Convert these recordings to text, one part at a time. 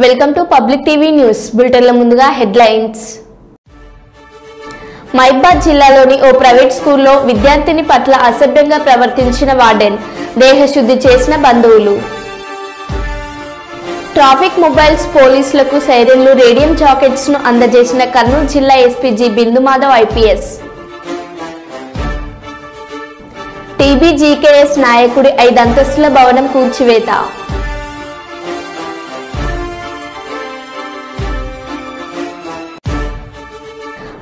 Welcome to public TV news బులెటిన్ల ముందుగా headlines. Mahabubabad జిల్లాలోని ఓ ప్రైవేట్ స్కూల్లో విద్యార్థిని పట్ల అసభ్యంగా ప్రవర్తించిన వార్డెన్, దేహశుద్ధి చేసిన బంధువులు. ట్రాఫిక్ మొబైల్స్ పోలీసులకు సైరన్లు, రేడియం జాకెట్స్ ను అందజేసిన కర్నూలు జిల్లా SP G Bindu Madhav IPS. TBGKS నాయకుడి 5 అంతస్తుల భవనం కూల్చివేత.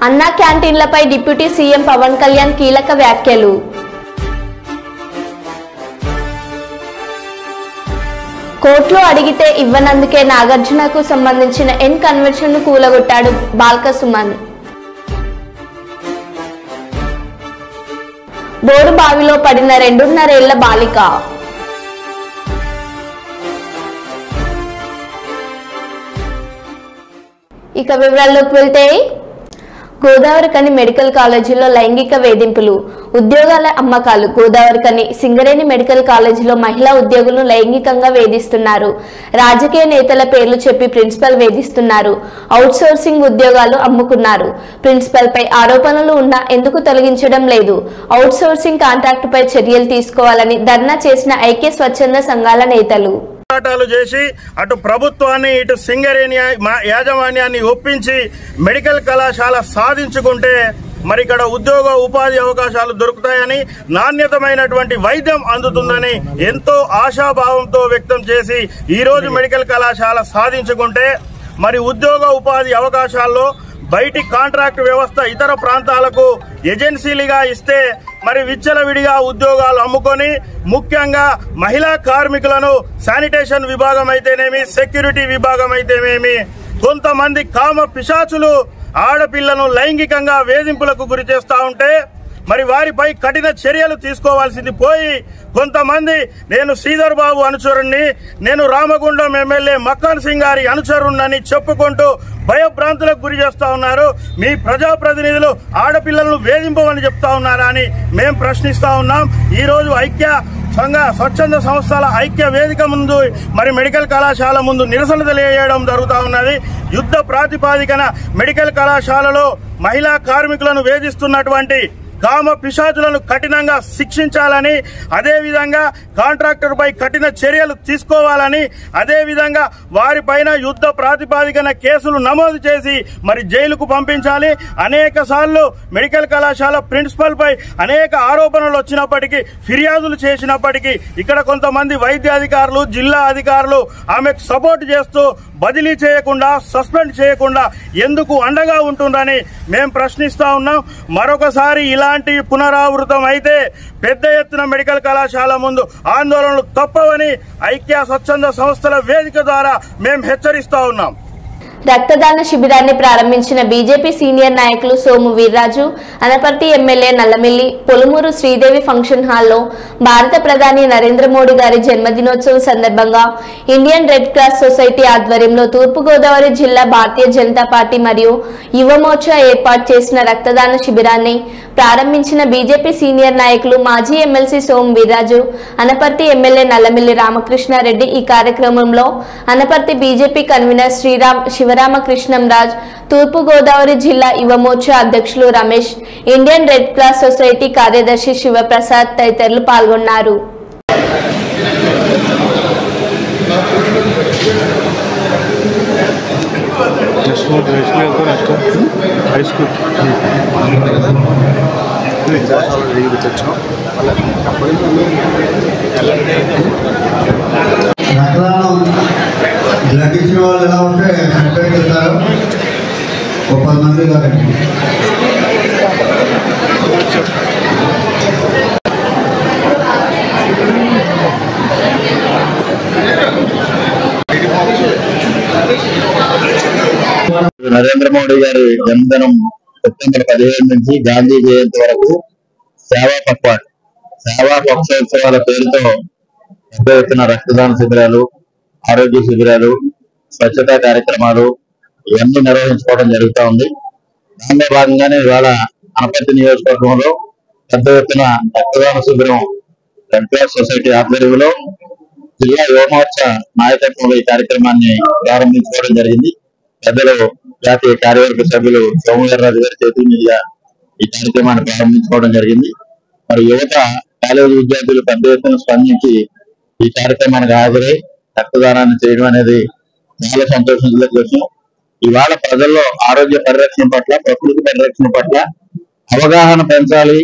అన్నా క్యాంటీన్లపై డిప్యూటీ సీఎం పవన్ కళ్యాణ్ కీలక వ్యాఖ్యలు. కోర్టులో అడిగితే ఇవ్వనందుకే నాగార్జునకు సంబంధించిన ఎన్ కన్వెన్షన్ ను కూలగొట్టాడు బాల్క సుమన్. బోరు బావిలో పడిన 2.5 ఏళ్ల బాలిక. ఇక వివరాల్లోకి వెళ్తే, గోదావరికని మెడికల్ కాలేజీలో లైంగిక వేధింపులు, ఉద్యోగాల అమ్మకాలు. గోదావరికని సింగరేణి మెడికల్ కాలేజీలో మహిళా ఉద్యోగులను లైంగికంగా వేధిస్తున్నారు. రాజకీయ నేతల పేర్లు చెప్పి ప్రిన్సిపల్ వేధిస్తున్నారు. అవుట్ సోర్సింగ్ ఉద్యోగాలు అమ్ముకున్నారు. ప్రిన్సిపల్ పై ఆరోపణలు ఉన్నా ఎందుకు తొలగించడం లేదు? అవుట్ సోర్సింగ్ కాంట్రాక్టు పై చర్యలు తీసుకోవాలని ధర్నా చేసిన ఐక్య స్వచ్ఛంద సంఘాల నేతలు చేసి అటు ప్రభుత్వాన్ని ఇటు సింగరేణి యాజమాన్యాన్ని ఒప్పించి మెడికల్ కళాశాల సాధించుకుంటే మరి ఇక్కడ ఉద్యోగ ఉపాధి అవకాశాలు దొరుకుతాయని, నాణ్యతమైనటువంటి వైద్యం అందుతుందని ఎంతో ఆశాభావంతో వ్యక్తం చేసి ఈ రోజు మెడికల్ కళాశాల సాధించుకుంటే మరి ఉద్యోగ ఉపాధి అవకాశాల్లో బయటి కాంట్రాక్ట్ వ్యవస్థ ఇతర ప్రాంతాలకు ఏజెన్సీలుగా ఇస్తే మరి విచ్చలవిడిగా ఉద్యోగాలు అమ్ముకొని ముఖ్యంగా మహిళా కార్మికులను శానిటేషన్ విభాగం అయితేనేమి, సెక్యూరిటీ విభాగం అయితేనేమి కొంతమంది కామ పిశాచులు ఆడపిల్లను లైంగికంగా వేధింపులకు గురి చేస్తా ఉంటే మరి వారిపై కఠిన చర్యలు తీసుకోవాల్సింది పోయి కొంతమంది నేను శ్రీధర్ బాబు అనుచరుణ్ణి, నేను రామగుండం ఎమ్మెల్యే మక్కన్ సింగ్ గారి అనుచరుణ్ణని చెప్పుకుంటూ భయభ్రాంతులకు గురి చేస్తా ఉన్నారు. మీ ప్రజాప్రతినిధులు ఆడపిల్లలను వేధింపమని చెప్తా ఉన్నారా అని మేము ప్రశ్నిస్తా ఉన్నాం. ఈ రోజు ఐక్య సంఘ స్వచ్ఛంద సంస్థల ఐక్య వేదిక ముందు మరి మెడికల్ కళాశాల ముందు నిరసన తెలియజేయడం జరుగుతూ ఉన్నది. యుద్ధ ప్రాతిపాదికన మెడికల్ కళాశాలలో మహిళా కార్మికులను వేధిస్తున్నటువంటి కామ పిశాచులను కఠినంగా శిక్షించాలని, అదేవిధంగా కాంట్రాక్టర్ పై కఠిన చర్యలు తీసుకోవాలని, అదేవిధంగా వారిపైన యుద్ధ ప్రాతిపాదికన కేసులు నమోదు చేసి మరి జైలుకు పంపించాలి. అనేక సార్లు మెడికల్ కళాశాల ప్రిన్సిపల్ పై అనేక ఆరోపణలు వచ్చినప్పటికీ, ఫిర్యాదులు చేసినప్పటికీ ఇక్కడ కొంతమంది వైద్య అధికారులు, జిల్లా అధికారులు ఆమెకు సపోర్ట్ చేస్తూ బదిలీ చేయకుండా, సస్పెండ్ చేయకుండా ఎందుకు అండగా ఉంటుందని మేము ప్రశ్నిస్తా ఉన్నాం. మరొకసారి ఇలాంటి పునరావృతం అయితే పెద్ద ఎత్తున మెడికల్ కళాశాల ముందు ఆందోళనలు తప్పవని ఐక్య స్వచ్ఛంద సంస్థల వేదిక ద్వారా మేము హెచ్చరిస్తా ఉన్నాం. రక్తదాన శిబిరాన్ని ప్రారంభించిన బీజేపీ సీనియర్ నాయకులు సోము వీర్రాజు, అనపర్తి ఎమ్మెల్యే నల్లమిల్లి, పొలుమూరు శ్రీదేవి ఫంక్షన్ హాల్లో భారత ప్రధాని నరేంద్ర మోడీ గారి జన్మదినోత్సవం సందర్భంగా ఇండియన్ రెడ్ క్రాస్ సొసైటీ ఆధ్వర్యంలో తూర్పుగోదావరి జిల్లా భారతీయ జనతా పార్టీ మరియు యువమోర్చా ఏర్పాటు చేసిన రక్తదాన శిబిరాన్ని ప్రారంభించిన బీజేపీ సీనియర్ నాయకులు మాజీ ఎమ్మెల్సీ సోము వీర్రాజు, అనపర్తి ఎమ్మెల్యే నల్లమిల్లి రామకృష్ణారెడ్డి. ఈ కార్యక్రమంలో అనపర్తి బీజేపీ కన్వీనర్ శివరామకృష్ణంరాజ్, తూర్పుగోదావరి జిల్లా యువమోర్చా అధ్యక్షులు Ramesh, Indian red cross society కార్యదర్శి శివప్రసాద్ తదితరులు పాల్గొన్నారు. గ్రహించిన వాళ్ళు ఎలా ఉంటే సెంటర్కి వెళ్తారు. ఒక 10 మంది కాదండి. నరేంద్ర మోడీ గారి జన్మదినం సెప్టెంబర్ 15 నుంచి గాంధీ జయంతి వరకు సేవా పక్షోత్సవాల పేరుతో పెద్ద ఎత్తున రక్తదాన శిబిరాలు, ఆరోగ్య శిబిరాలు, స్వచ్ఛతా కార్యక్రమాలు ఇవన్నీ నిర్వహించుకోవడం జరుగుతూ ఉంది. దానిలో భాగంగానే ఇవాళ అనపర్తి నియోజకవర్గంలో పెద్ద ఎత్తున రక్తదాన శిబిరం రెడ్ క్రాస్ సొసైటీ ఆధ్వర్యంలో జిల్లా యువమోర్చా నాయకత్వంలో ఈ కార్యక్రమాన్ని ప్రారంభించుకోవడం జరిగింది. పెద్దలు జాతీయ కార్యవర్గ సభ్యులు సోమవీర్రాజు గారి చేతుల మీదుగా ఈ కార్యక్రమాన్ని ప్రారంభించుకోవడం జరిగింది. మరి యువత కాలేజీ విద్యార్థులు పెద్ద ఎత్తున స్పందించి ఈ కార్యక్రమానికి హాజరై రక్తదానాన్ని చేయడం అనేది చాలా సంతోషించదగ్గ విషయం. ఇవాళ ప్రజల్లో ఆరోగ్య పరిరక్షణ పట్ల, ప్రకృతి పరిరక్షణ పట్ల అవగాహన పెంచాలి,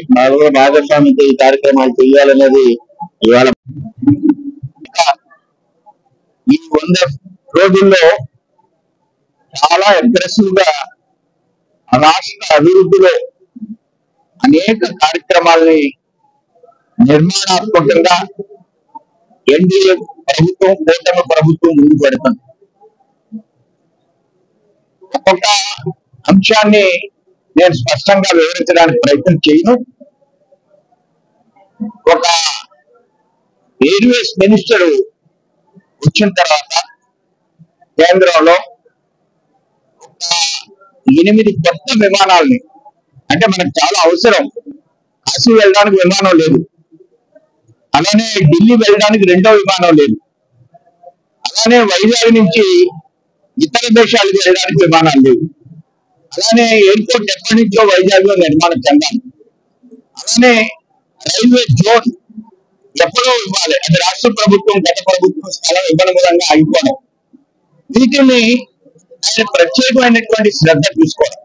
భాగస్వామ్యంతో ఈ కార్యక్రమాలు చేయాలనేది ఇవాళ ఈ 100 రోజుల్లో చాలా అగ్రెసివ్ గా రాష్ట్ర అభివృద్ధిలో అనేక కార్యక్రమాల్ని నిర్మాణాత్మకంగా ఎన్డీఏ ప్రభుత్వం, కూటమి ప్రభుత్వం ముందు పెడుతుంది. ఒక్కొక్క అంశాన్ని నేను స్పష్టంగా వివరించడానికి ప్రయత్నం చేయను. ఒక ఎయిర్వేస్ మినిస్టర్ వచ్చిన తర్వాత కేంద్రంలో 8 కొత్త విమానాలని, అంటే మనకు చాలా అవసరం. కాశీ వెళ్ళడానికి విమానం లేదు, అలానే ఢిల్లీ వెళ్ళడానికి 2వ విమానం లేదు, అలానే వైజాగ్ నుంచి ఇతర దేశాలకు వెళ్ళడానికి విమానాలు లేవు, అలానే ఎయిర్పోర్ట్ ఎప్పటి నుంచో వైజాగ్ లో నిర్మాణం చెందాలి, అలానే రైల్వే జోన్ ఎప్పుడో ఇవ్వాలి, అది రాష్ట్ర ప్రభుత్వం గత ప్రభుత్వం స్థలం ఇవ్వడం మూలంగా ఆగిపోవడం. వీటిని ఆయన ప్రత్యేకమైనటువంటి శ్రద్ధ తీసుకోవడం.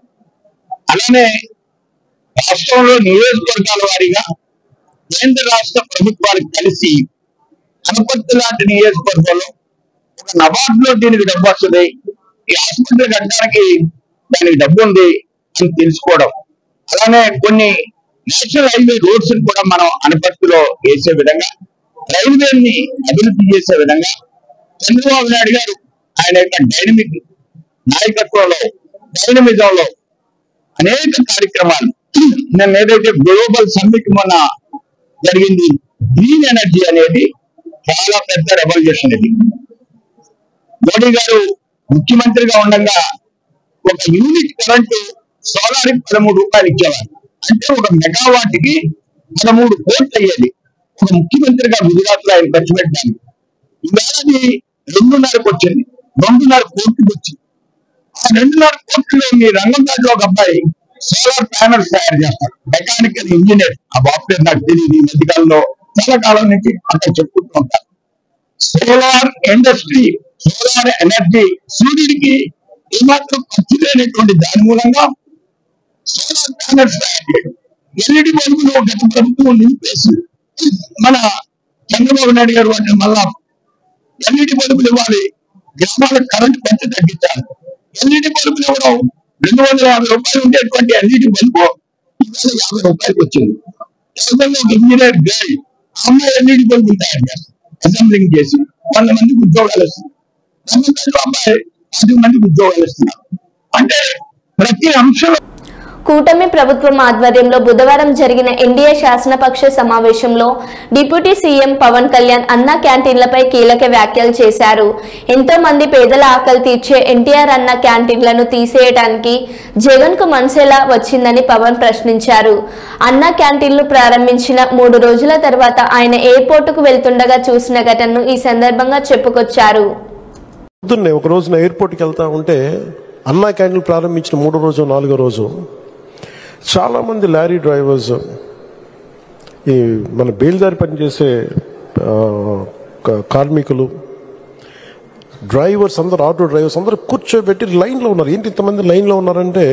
అలానే రాష్ట్రంలో నియోజకవర్గాల వారీగా కేంద్ర రాష్ట్ర ప్రభుత్వాలకు కలిసి అనపర్తి లాంటి నియోజకవర్గంలో ఒక నబార్డులో దీనికి డబ్బు వస్తుంది, ఈ హాస్పిటల్ కట్టడానికి దానికి డబ్బు ఉంది అని తెలుసుకోవడం. అలానే కొన్ని నేషనల్ హైవే రోడ్స్ కూడా మనం అనపర్తిలో వేసే విధంగా, రైల్వేని అభివృద్ధి చేసే విధంగా చంద్రబాబు నాయుడు గారు ఆయన యొక్క డైనమిక్ నాయకత్వంలో, డైనమిజంలో అనేక కార్యక్రమాలు, నేను ఏదైతే గ్లోబల్ సమ్మిట్ మొన్న జరిగింది, గ్రీన్ ఎనర్జీ అనేది చాలా పెద్ద రెవల్యూషన్. ఇది మోడీ గారు ముఖ్యమంత్రిగా ఉండగా ఒక యూనిట్ కరెంటు సోలార్ 13 రూపాయలు ఇచ్చేవారు, అంటే ఒక మెగావాట్కి 13 కోట్లు అయ్యేది. ఒక ముఖ్యమంత్రిగా గుజరాత్ లో ఆయన ఖర్చు పెట్టాను. ఈవేళ అది 2.5 వచ్చింది, 2.5 కోట్లకు వచ్చింది. ఆ 2.5 కోట్లలో మీ రంగంపేటలో ఒక అబ్బాయి సోలార్ ప్యానల్స్ తయారు చేస్తాడు, మెకానికల్ ఇంజనీర్. ఆ బాబు పేరు నాకు తెలియదు, ఈ మధ్యకాలంలో చాలా కాలం నుంచి అక్కడ చెప్పుకుంటూ ఉంటారు. సోలార్ ఇండస్ట్రీ, సోలార్ ఎనర్జీ, సూర్యుడికి ఏమాత్రం ఖర్చు లేనటువంటి దాని మూలంగా సోలార్ ప్యానల్స్ తయారు చేయడం. ఎల్ఈడి బల్బులు గత ప్రభుత్వం నిలిపేసి మన చంద్రబాబు నాయుడు గారు అంటే మళ్ళా ఎల్ఈడి బల్బులు ఇవ్వాలి, గ్రామాలకు కరెంటు ఖర్చు తగ్గించాలి. ఎల్ఈడి బల్బులు ఇవ్వడం 250 రూపాయలు ఉండేటువంటి ఎల్ఈడి బల్బు ఇవాళ 50 రూపాయలకు వచ్చింది. ఇంజనీర్ గర్ల్ అమ్మాయి ఎల్ఈడి బల్బులు తయారు చేస్తారు, అసెంబ్లింగ్ చేసి 100 మందికి ఉద్యోగాలు వస్తుంది. అమ్మాయి 10 మందికి ఉద్యోగాలు ఇస్తున్నారు. అంటే ప్రతి అంశంలో కూటమి ప్రభుత్వం ఆధ్వర్యంలో బుధవారం జరిగిన ఎన్డీఏ శాసనపక్ష సమావేశంలో డిప్యూటీ సీఎం పవన్ కళ్యాణ్ అన్నా క్యాంటీన్లపై కీలక వ్యాఖ్యలు చేశారు. ఎంతో మంది పేదల ఆకలి తీర్చే ఎన్టీఆర్ అన్నా క్యాంటీన్లను తీసేయడానికి జగన్ కు మనసేలా వచ్చిందని పవన్ ప్రశ్నించారు. అన్నా క్యాంటీన్లు ప్రారంభించిన 3 రోజుల తర్వాత ఆయన ఎయిర్పోర్టుకు వెళ్తుండగా చూసిన ఘటనను ఈ సందర్భంగా చెప్పుకొచ్చారు. ఒక రోజున ఎయిర్పోర్ట్కి వెళ్తా ఉంటే అన్నా క్యాంటీన్ ప్రారంభించిన 3వ రోజు 4వ రోజు చాలామంది లారీ డ్రైవర్స్, ఈ మన బేల్దారి పనిచేసే కార్మికులు, డ్రైవర్స్ అందరూ, ఆటో డ్రైవర్స్ అందరూ కూర్చోబెట్టి లైన్లో ఉన్నారు. ఏంటి ఇంతమంది లైన్లో ఉన్నారంటే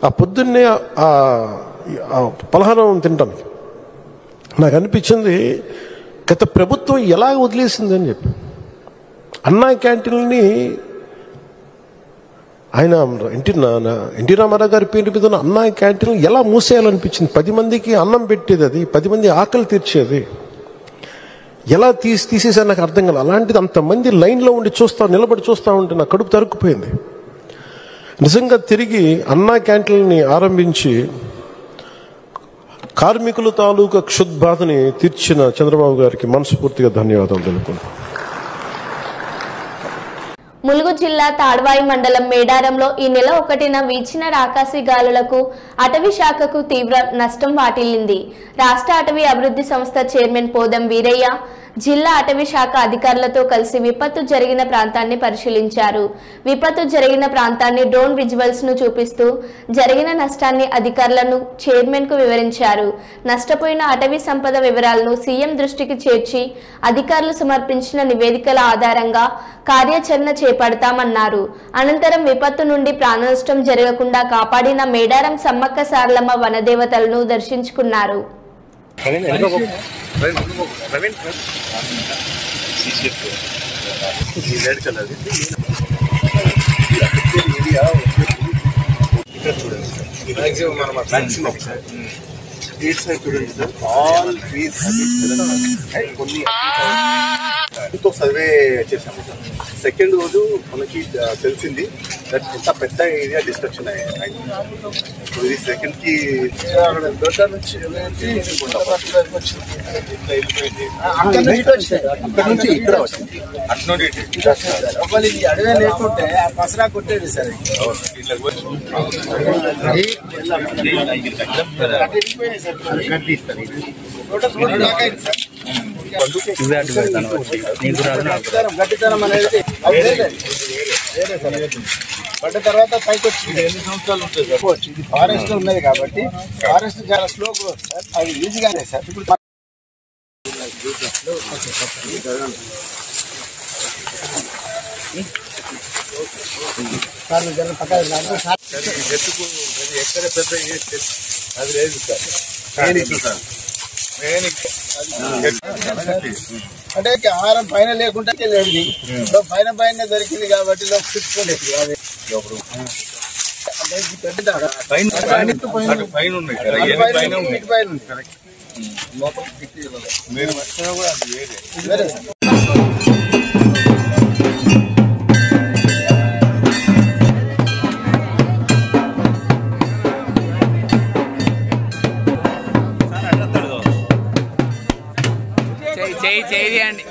ఆ పొద్దున్నే ఆ పలహారం తింటాను. నాకు అనిపించింది గత ప్రభుత్వం ఎలా వదిలేసింది అని చెప్పి. అన్నా క్యాంటీన్ని ఆయన ఎన్టీ రామారావు గారి పేరు మీద ఉన్న అన్నా క్యాంటీన్ ఎలా మూసేయాలనిపించింది. 10 మందికి అన్నం పెట్టేది, అది 10 మంది ఆకలి తీర్చేది, ఎలా తీసేసారు నాకు అర్థం కాదు. అలాంటిది అంతమంది లైన్లో ఉండి నిలబడి చూస్తూ ఉంటే నా కడుపు తరుక్కుపోయింది. నిజంగా తిరిగి అన్నా క్యాంటీన్ని ఆరంభించి కార్మికుల తాలూకా క్షుద్బాధని తీర్చిన చంద్రబాబు గారికి మనస్ఫూర్తిగా ధన్యవాదాలు తెలుపుకుంటాను. ములుగు జిల్లా తాడ్వాయి మండలం మేడారంలో ఈ నెల 1న వీచిన రాకాసి గాలులకు అటవీ శాఖకు తీవ్ర నష్టం వాటిల్లింది. రాష్ట్ర అటవీ అభివృద్ధి సంస్థ చైర్మన్ పోదం వీరయ్య జిల్లా అటవీ శాఖ అధికారులతో కలిసి విపత్తు జరిగిన ప్రాంతాన్ని పరిశీలించారు. విపత్తు జరిగిన ప్రాంతాన్ని డ్రోన్ విజువల్స్ ను చూపిస్తూ జరిగిన నష్టాన్ని అధికారులను చైర్మన్ కు వివరించారు. నష్టపోయిన అటవీ సంపద వివరాలను సీఎం దృష్టికి చేర్చి అధికారులు సమర్పించిన నివేదికల ఆధారంగా కార్యాచరణ చేపడతామన్నారు. అనంతరం విపత్తు నుండి ప్రాణనష్టం జరగకుండా కాపాడిన మేడారం సమ్మక్క సారలమ్మ వనదేవతలను దర్శించుకున్నారు. సర్వే చేసాము. సెకండ్ రోజు మనకి తెలిసింది దట్ ఇంత పెద్ద ఏరియా డిస్ట్రక్షన్ అయింది. ఇది సెకండ్ కి అక్కడ నుంచి ఇక్కడ వచ్చింది. అట్నుండి అడవే లేకుంటే పసరా కొట్టేది సార్. గట్టితనం అనేది పడ్డ తర్వాత పైకి వచ్చింది. 8 సంవత్సరాలు ఉంటుంది సార్. ఇది ఫారెస్ట్ లో ఉన్నది కాబట్టి ఫారెస్ట్ చాలా స్లో గ్రోత్ సార్. అది ఈజీగానే సార్. ఇప్పుడు ఎక్కడ పెద్ద అది లేదు సార్. అంటే ఆహారం పైన లేకుండా లేదు. పైన దొరికింది కాబట్టి చూసుకోలేదు. మీరు వచ్చినా కూడా అది వేరే. చేయండి.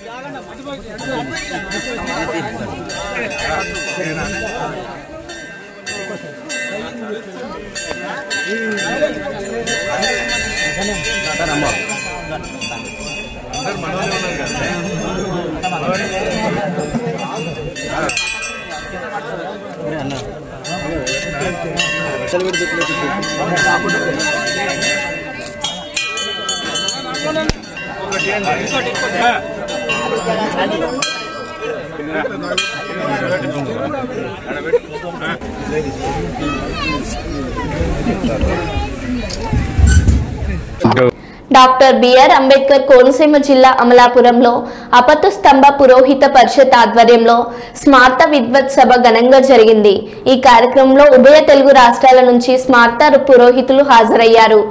డాక్టర్ బిఆర్ అంబేద్కర్ కోనసీమ జిల్లా అమలాపురంలో అపతు స్తంభ పురోహిత పరిషత్ ఆధ్వర్యంలో స్మార్త విద్వత్ సభ ఘనంగా జరిగింది. ఈ కార్యక్రమంలో ఉభయ తెలుగు రాష్ట్రాల నుంచి స్మార్త పురోహితులు హాజరయ్యారు.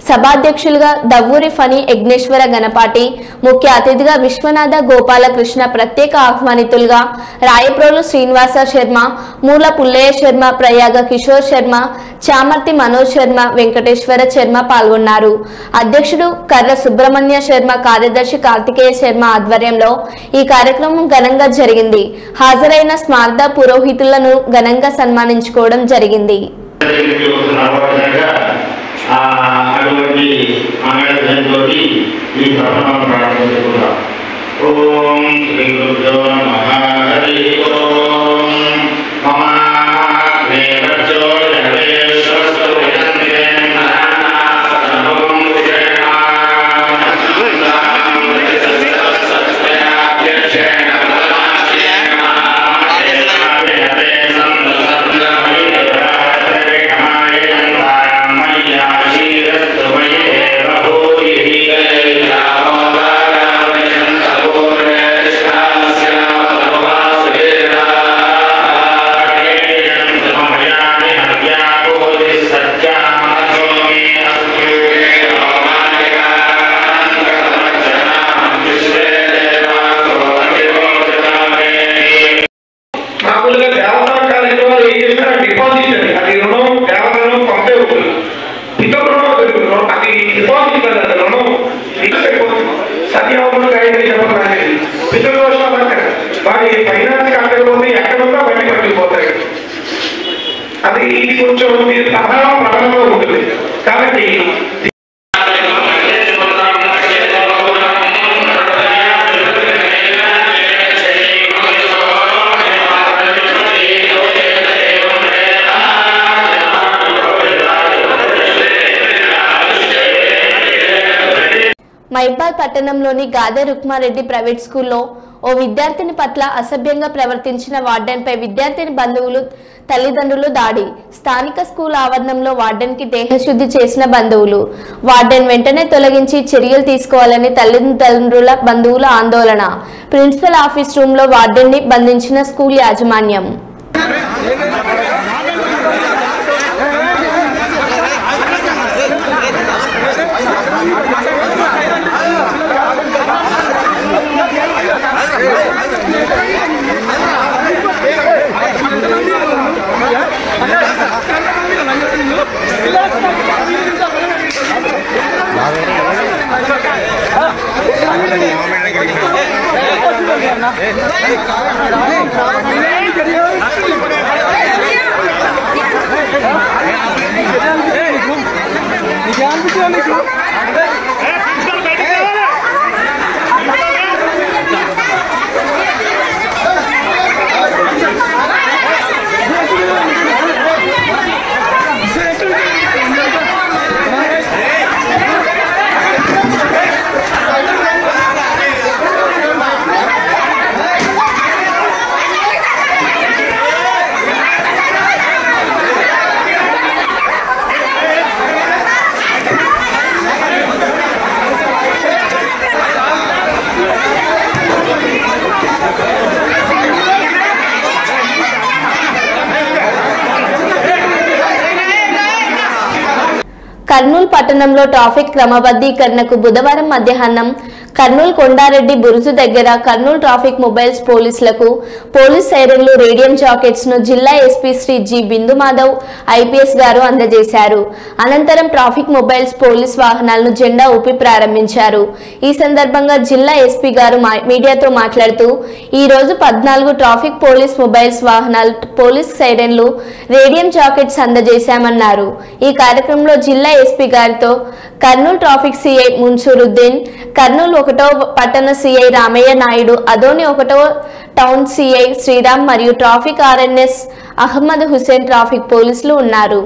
సభాధ్యక్షులుగా దవ్వూరి ఫణి యజ్ఞేశ్వర గణపాటి, ముఖ్య అతిథిగా విశ్వనాథ గోపాలకృష్ణ, ప్రత్యేక ఆహ్వానితులుగా రాయప్రోలు శ్రీనివాస శర్మ, మూల పుల్లయ్య శర్మ, ప్రయాగ కిషోర్ శర్మ, చామర్తి మనోజ్ శర్మ, వెంకటేశ్వర శర్మ పాల్గొన్నారు. అధ్యక్షుడు కర్ర సుబ్రహ్మణ్య శర్మ, కార్యదర్శి కార్తికేయ శర్మ ఆధ్వర్యంలో ఈ కార్యక్రమం ఘనంగా జరిగింది. హాజరైన స్మార్త పురోహితులను ఘనంగా సన్మానించుకోవడం జరిగింది. అటువంటి మంగళంతో ఈ సభను ప్రారంభించుకుందాం. ఓం శ్రీ గురుభ్యో నమః. హరి ఓం. మమ దేవచో జగదేశ్వరస్తు కొంచెం సహా ప్రారంభంలో ఉంటుంది. కాబట్టి మైబాద్ పట్టణంలోని గాదె రుక్మారెడ్డి ప్రైవేట్ స్కూల్లో ఓ విద్యార్థిని పట్ల అసభ్యంగా ప్రవర్తించిన వార్డెన్పై విద్యార్థిని బంధువులు తల్లిదండ్రులు దాడి. స్థానిక స్కూల్ ఆవరణంలో వార్డెన్కి దేహశుద్ధి చేసిన బంధువులు. వార్డెన్ వెంటనే తొలగించి చర్యలు తీసుకోవాలని తల్లిదండ్రుల బంధువుల ఆందోళన. ప్రిన్సిపల్ ఆఫీస్ రూమ్లో వార్డెన్ని బంధించిన స్కూల్ యాజమాన్యం. కర్నూలు పట్టణంలో ట్రాఫిక్ క్రమబద్ధీకరణకు బుధవారం మధ్యాహ్నం కర్నూలు కొండారెడ్డి బురుజు దగ్గర కర్నూలు ట్రాఫిక్ మొబైల్స్ పోలీసులకు పోలీస్ సైరన్లు రేడియం జాకెట్స్ ను జిల్లా ఎస్పీ శ్రీ జి బిందు మాధవ్ ఐపీఎస్ గారు అందజేశారు. అనంతరం ట్రాఫిక్ మొబైల్స్ పోలీస్ వాహనాలను జెండా ఊపి ప్రారంభించారు. ఈ సందర్భంగా జిల్లా ఎస్పీ గారు మీడియాతో మాట్లాడుతూ ఈ రోజు 14 ట్రాఫిక్ పోలీస్ మొబైల్స్ వాహనాలు పోలీస్ సైరన్లు రేడియం జాకెట్స్ అందజేశామన్నారు. ఈ కార్యక్రమంలో జిల్లా ఎస్పీ గారితో కర్నూలు ట్రాఫిక్ సిఐ మున్సూరుద్దీన్, కర్నూలు 1వ పట్టణ సిఐ రామయ్య నాయుడు, అదోని 1వ టౌన్ సిఐ శ్రీరామ్ మరియు traffic RNS Ahmed Hussain traffic పోలీసులు ఉన్నారు.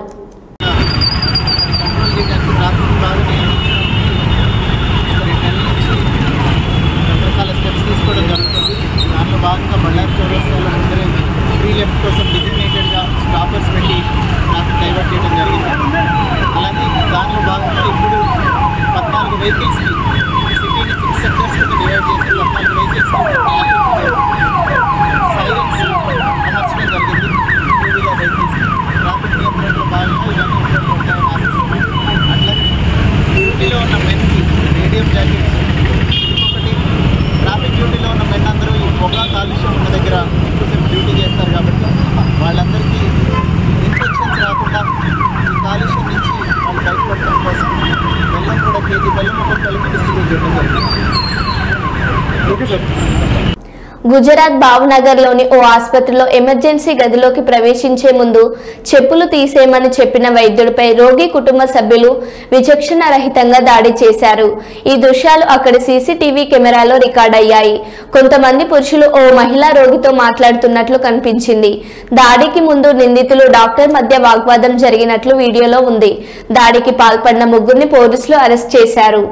వెహికల్స్కి సిటీని 6 సెక్టర్స్కి డివైడ్ చేసి 14 వెహికల్స్కి సైరన్స్ అమర్చడం జరిగింది. 2 వీలర్ వెహికల్స్కి ట్రాఫిక్ నియంత్రణలో భాగంగా ఇవన్నీ ఉపయోగపడతాయని ఆశిస్తున్నాం. అట్లాగే డ్యూటీలో ఉన్న మెన్కి రేడియం జాకెట్స్, ఇంకొకటి ట్రాఫిక్ డ్యూటీలో ఉన్న మెన్ అందరూ ఈ పొగ కాలుష్యం ఉన్న దగ్గర ఎక్కువసేపు డ్యూటీ చేస్తారు కాబట్టి వాళ్ళందరికీ ఇన్ఫెక్షన్స్ రాకుండా ఈ కాలుష్యం నుంచి వాళ్ళు బయటపడటం కోసం బెల్లం కూడా కేజీ బెల్లం ఒక్కొక్కరికి డిస్ట్రిబ్యూట్ చేయడం జరిగింది. గుజరాత్ భావనగర్లోని ఓ ఆసుపత్రిలో ఎమర్జెన్సీ గదిలోకి ప్రవేశించే ముందు చెప్పులు తీసేయమని చెప్పిన వైద్యుడిపై రోగి కుటుంబ సభ్యులు విచక్షణ రహితంగా దాడి చేశారు. ఈ దృశ్యాలు అక్కడి సీసీటీవీ కెమెరాలో రికార్డయ్యాయి. కొంతమంది పురుషులు ఓ మహిళా రోగితో మాట్లాడుతున్నట్లు కనిపించింది. దాడికి ముందు నిందితులు డాక్టర్ మధ్య వాగ్వాదం జరిగినట్లు వీడియోలో ఉంది. దాడికి పాల్పడిన ముగ్గురిని పోలీసులు అరెస్ట్ చేశారు.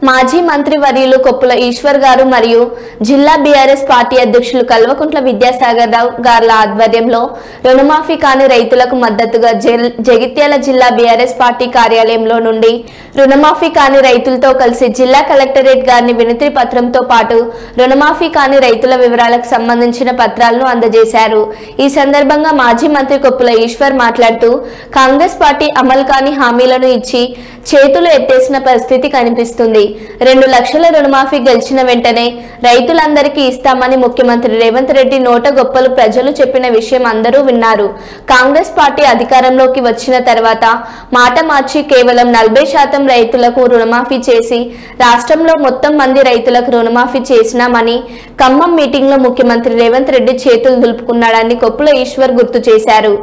మాజీ మంత్రి వర్యులు కొప్పుల ఈశ్వర్ గారు మరియు జిల్లా బీఆర్ఎస్ పార్టీ అధ్యక్షులు కల్వకుంట్ల విద్యాసాగర్ రావు గార్ల ఆధ్వర్యంలో రుణమాఫీ కాని రైతులకు మద్దతుగా జగిత్యాల జిల్లా బీఆర్ఎస్ పార్టీ కార్యాలయంలో నుండి రుణమాఫీ కాని రైతులతో కలిసి జిల్లా కలెక్టరేట్ గారిని వినతి పత్రంతో పాటు రుణమాఫీ కాని రైతుల వివరాలకు సంబంధించిన పత్రాలను అందజేశారు. ఈ సందర్భంగా మాజీ మంత్రి కొప్పుల ఈశ్వర్ మాట్లాడుతూ కాంగ్రెస్ పార్టీ అమలు కాని హామీలను ఇచ్చి చేతులు ఎత్తేసిన పరిస్థితి కనిపిస్తుంది. 2 లక్షల రుణమాఫీ గెలిచిన వెంటనే రైతులందరికీ ఇస్తామని ముఖ్యమంత్రి రేవంత్ రెడ్డి నోట గొప్పలు ప్రజలు చెప్పిన విషయం అందరూ విన్నారు. కాంగ్రెస్ పార్టీ అధికారంలోకి వచ్చిన తర్వాత మాట మార్చి కేవలం 40% రైతులకు రుణమాఫీ చేసి రాష్ట్రంలో మొత్తం మంది రైతులకు రుణమాఫీ చేసినామని ఖమ్మం మీటింగ్ లో ముఖ్యమంత్రి రేవంత్ రెడ్డి చేతులు దులుపుకున్నాడని కొప్పుల ఈశ్వర్ గుర్తు చేశారు.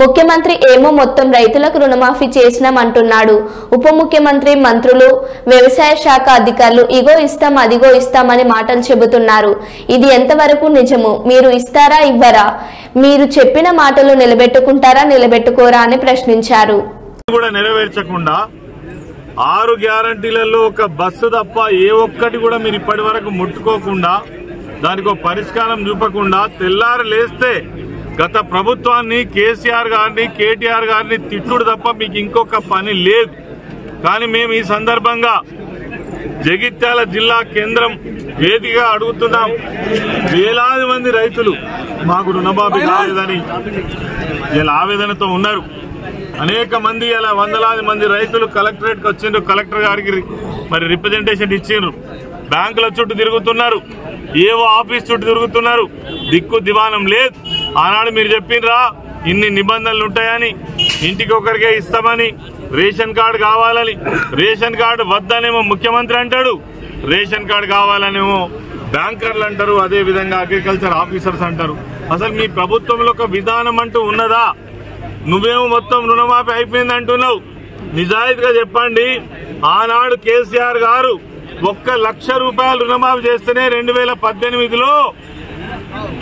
ముఖ్యమంత్రి ఏమో మొత్తం రైతులకు రుణమాఫీ చేసినామంటున్నాడు. ఉప ముఖ్యమంత్రి, మంత్రులు, వ్యవసాయ శాఖ అధికారులు ఇగో ఇస్తాం అదిగో ఇస్తామని మాటలు చెబుతున్నారు. ఇది ఎంతవరకు నిజము? మీరు ఇస్తారా ఇవ్వరా? మీరు చెప్పిన మాటలు నిలబెట్టుకుంటారా నిలబెట్టుకోరా అని ప్రశ్నించారు. కూడా నెరవేర్చకుండా 6 గ్యారంటీలలో ఒక బస్సు తప్ప ఏ ఒక్కటి కూడా మీరు ఇప్పటి వరకు ముట్టుకోకుండా దానికి పరిష్కారం చూపకుండా తెల్లారు లేస్తే గత ప్రభుత్వాన్ని కేసీఆర్ గారిని కేటీఆర్ గారిని తిట్టుడు తప్ప మీకు ఇంకొక పని లేదు. కానీ మేము ఈ సందర్భంగా జగిత్యాల జిల్లా కేంద్రం వేదికగా అడుగుతున్నాం. వేలాది మంది రైతులు మాకు రుణమాఫీ కాలేదని ఇలా ఆవేదనతో ఉన్నారు. అనేక మంది ఇలా వందలాది మంది రైతులు కలెక్టరేట్కి వచ్చిండ్రు. కలెక్టర్ గారికి మరి రిప్రజెంటేషన్ ఇచ్చిండ్రు. బ్యాంకుల చుట్టూ తిరుగుతున్నారు, ఏవో ఆఫీస్ చుట్టూ తిరుగుతున్నారు. దిక్కు దివానం లేదు. ఆనాడు మీరు చెప్పిండ్రా ఇన్ని నిబంధనలు ఉంటాయని, ఇంటికి ఒకరికే ఇస్తామని, రేషన్ కార్డు కావాలని. రేషన్ కార్డు వద్దనేమో ముఖ్యమంత్రి అంటాడు, రేషన్ కార్డు కావాలనేమో బ్యాంకర్లు అంటారు, అదే విధంగా అగ్రికల్చర్ ఆఫీసర్స్ అంటారు. అసలు మీ ప్రభుత్వంలో ఒక విధానం అంటూ ఉన్నదా? నువ్వేమో మొత్తం రుణమాఫీ అయిపోయింది అంటున్నావు. నిజాయితీగా చెప్పండి. ఆనాడు కేసీఆర్ గారు 1 లక్ష రూపాయలు రుణమాఫీ చేస్తేనే 2018లో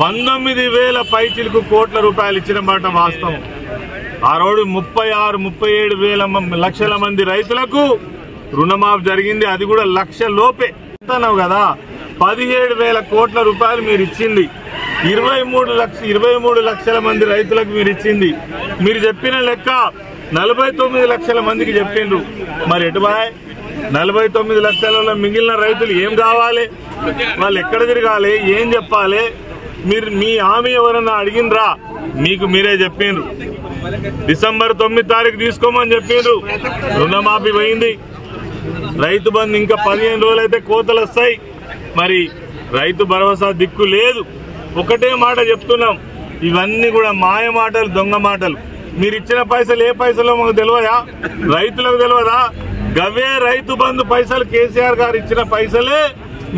19,000 పైచిలకు కోట్ల రూపాయలు ఇచ్చిన మాట వాస్తవం. ఆ రోజు 36-37 లక్షల మంది రైతులకు రుణమాఫీ జరిగింది. అది కూడా లక్ష లోపే కదా. 17,000 కోట్ల రూపాయలు మీరు ఇచ్చింది. 23 లక్షల మంది రైతులకు మీరు ఇచ్చింది. మీరు చెప్పిన లెక్క 49 లక్షల మందికి చెప్పిండ్రు. మరి ఎటుబాయ్ 49 లక్షలలో మిగిలిన రైతులు ఏం కావాలి? వాళ్ళు ఎక్కడ తిరగాలి? ఏం చెప్పాలి? మీరు మీ హామీ ఎవరన్నా అడిగినరా? మీకు మీరే చెప్పిండ్రు. డిసెంబర్ 9 తారీఖు తీసుకోమని చెప్పిండ్రు. రుణమాఫీ పోయింది. రైతు బంధు ఇంకా 15 రోజులైతే కోతలు వస్తాయి. మరి రైతు భరోసా దిక్కు లేదు. ఒకటే మాట చెప్తున్నాం, ఇవన్నీ కూడా మాయ మాటలు, దొంగ మాటలు. మీరు ఇచ్చిన పైసలు ఏ పైసలో మాకు తెలియదా? రైతులకు తెలియదా? గవ్వే రైతు బంధు పైసలు కేసీఆర్ గారు ఇచ్చిన పైసలే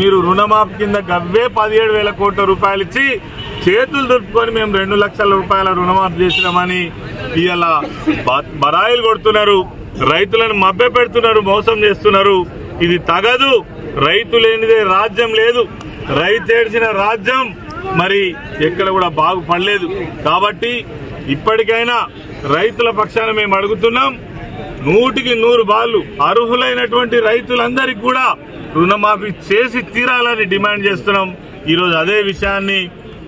మీరు రుణమాఫీ కింద గవ్వే 17,000 కోట్ల రూపాయలు ఇచ్చి చేతులు దులుపుకొని మేము 2 లక్షల రూపాయల రుణమాఫీ చేసినామని ఇలా బరాయిలు కొడుతున్నారు. రైతులను మభ్య పెడుతున్నారు, మోసం చేస్తున్నారు. ఇది తగదు. రైతు లేనిదే రాజ్యం లేదు. రైతు ఏడ్చిన రాజ్యం మరి ఎక్కడ కూడా బాగుపడలేదు. కాబట్టి ఇప్పటికైనా రైతుల పక్షాన మేము అడుగుతున్నాం, 100కి 100 బాళ్ళు అర్హులైనటువంటి రైతులందరికీ కూడా రుణమాఫీ చేసి తీరాలని డిమాండ్ చేస్తున్నాం. ఈరోజు అదే విషయాన్ని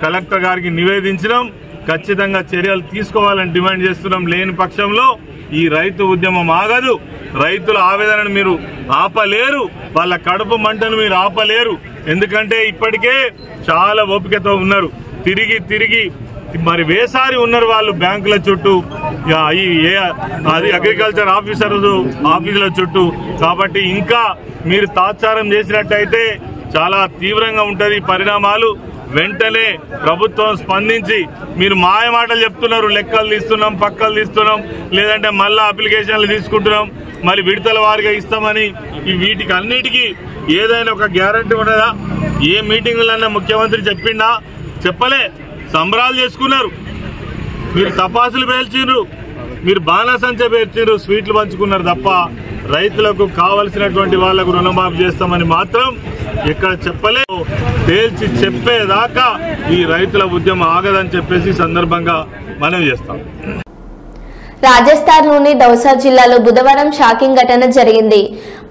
కలెక్టర్ గారికి నివేదించడం, ఖచ్చితంగా చర్యలు తీసుకోవాలని డిమాండ్ చేస్తున్నాం. లేని పక్షంలో ఈ రైతు ఉద్యమం ఆగదు. రైతుల ఆవేదనను మీరు ఆపలేరు, వాళ్ళ కడుపు మంటను మీరు ఆపలేరు. ఎందుకంటే ఇప్పటికే చాలా ఓపికతో ఉన్నారు. తిరిగి మరి వేసారి ఉన్నారు వాళ్ళు బ్యాంకుల చుట్టూ, అది అగ్రికల్చర్ ఆఫీసుల చుట్టూ. కాబట్టి ఇంకా మీరు తాత్సారం చేసినట్టయితే చాలా తీవ్రంగా ఉంటది పరిణామాలు. వెంటనే ప్రభుత్వం స్పందించి, మీరు మాయ మాటలు చెప్తున్నారు, లెక్కలు తీస్తున్నాం, పక్కలు తీస్తున్నాం, లేదంటే మళ్ళా అప్లికేషన్లు తీసుకుంటున్నాం, మరి విడతల వారిగా ఇస్తామని. వీటికి అన్నిటికీ ఏదైనా ఒక గ్యారంటీ ఉన్నదా? ఏ మీటింగులన్నా ముఖ్యమంత్రి చెప్పిండా? చెప్పలే. సంబరాలు చేసుకున్నారు, మీరు తపాసులు పేల్చిండ్రు, మీరు బాణసంచ పేర్చిండ్రు, స్వీట్లు పంచుకున్నారు తప్ప రైతులకు కావలసినటువంటి వాళ్లకు రుణమాఫీ చేస్తామని మాత్రం ఇక్కడ చెప్పలేదు. తేల్చి చెప్పేదాకా ఈ రైతుల ఉద్యమం ఆగదని చెప్పేసి సందర్భంగా మనవి చేస్తాం. రాజస్థాన్లోని దౌసా జిల్లాలో బుధవారం షాకింగ్ ఘటన జరిగింది.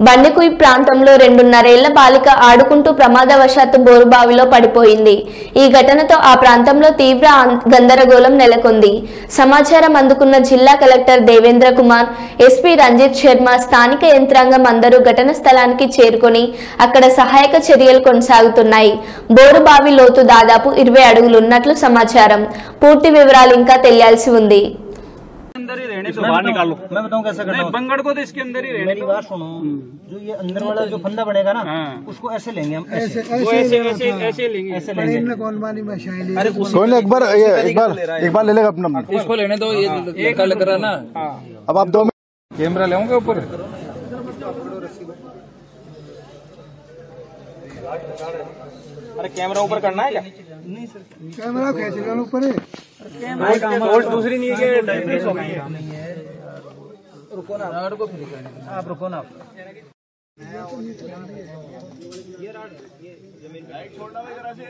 బండికుయ్ ప్రాంతంలో 2.5 ఏళ్ల బాలిక ఆడుకుంటూ ప్రమాదవశాత్తు బోరుబావిలో పడిపోయింది. ఈ ఘటనతో ఆ ప్రాంతంలో తీవ్ర గందరగోళం నెలకొంది. సమాచారం అందుకున్న జిల్లా కలెక్టర్ దేవేంద్ర కుమార్, ఎస్పీ రంజిత్ శర్మ, స్థానిక యంత్రాంగం అందరూ ఘటన స్థలానికి చేరుకొని అక్కడ సహాయక చర్యలు కొనసాగుతున్నాయి. బోరుబావి లోతు దాదాపు 20 అడుగులు ఉన్నట్లు సమాచారం. పూర్తి వివరాలు ఇంకా తెలియాల్సి ఉంది. अंदर ही रहने तो बाहर निकाल लो। मैं बताऊं कैसे करना है। बंगड़ को तो इसके अंदर ही रहने। मेरी बात सुनो, जो ये अंदर वाला जो फंदा बनेगा ना, उसको ऐसे लेंगे हम, ऐसे लेंगे, ऐसे लेंगे। कौन मानी मशाइल? अरे कौन एक बार ले लेगा अपना, इसको लेने दो, ये कल करा ना। अब आप 2 कैमरा लेंगे ऊपर। अरे कैमरा ऊपर करना है क्या? नहीं सर, कैमरा खींच लो ऊपर है। बोल्ट दूसरी नहीं है, डैमेज हो गई है। रुको ना, राड को फ्री करने, आप रुको ना। ये राड ये जमीन पे छोड़ना है जरा से।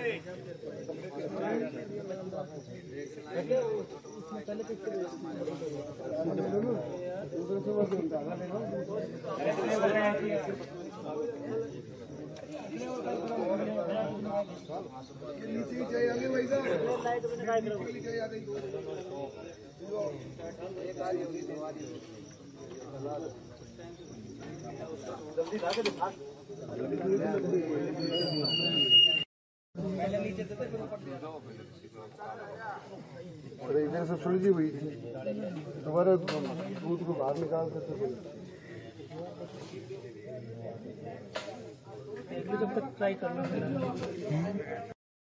इधर से सुलझी हुई थी, दोबारा दूध को बाहर निकाल सकते थे। जब तक ट्राई करना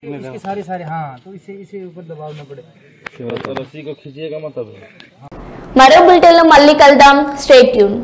इसके सारे हाँ, तो इसे ऊपर दबाव न पड़े, तो रस्सी को खींचिएगा मतलब। మరో బులెటిన్లో మళ్ళీ కలుద్దాం. Stay tune.